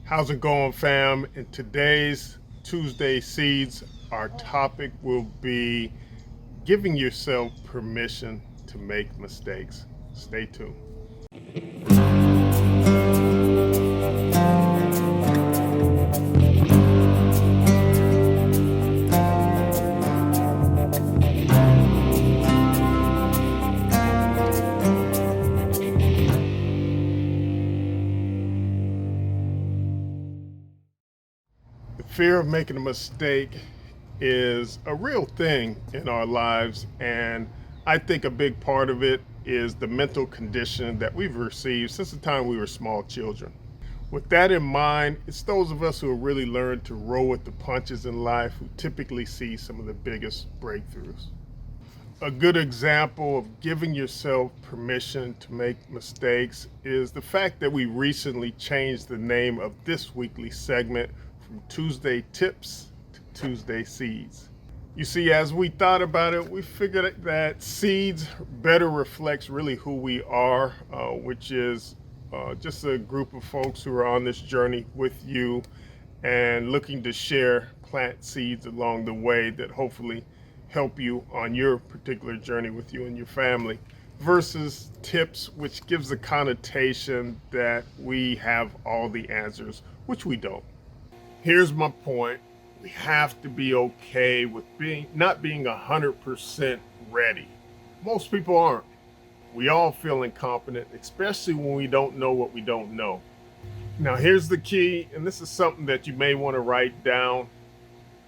How's it going, fam? In today's Tuesday Seeds, our topic will be giving yourself permission to make mistakes. Stay tuned. The fear of making a mistake is a real thing in our lives, and I think a big part of it is the mental conditioning that we've received since the time we were small children. With that in mind, it's those of us who have really learned to roll with the punches in life who typically see some of the biggest breakthroughs. A good example of giving yourself permission to make mistakes is the fact that we recently changed the name of this weekly segment from Tuesday Tips to Tuesday Seeds. You see, as we thought about it, we figured that seeds better reflects really who we are, which is just a group of folks who are on this journey with you and looking to share plant seeds along the way that hopefully help you on your particular journey with you and your family, versus tips, which gives the connotation that we have all the answers, which we don't. Here's my point. We have to be okay with not being 100% ready. Most people aren't. We all feel incompetent, especially when we don't know what we don't know. Now, here's the key, and this is something that you may want to write down.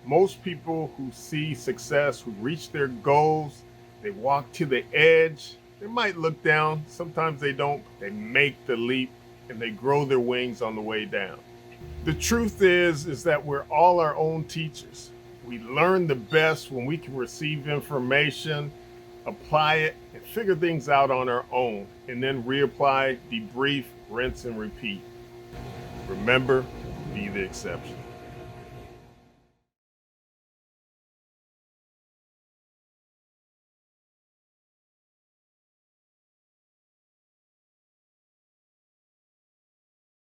Most people who see success, who reach their goals, they walk to the edge. They might look down. Sometimes they don't. They make the leap and they grow their wings on the way down. The truth is that we're all our own teachers. We learn the best when we can receive information, apply it, and figure things out on our own, and then reapply, debrief, rinse, and repeat. Remember, be the exception.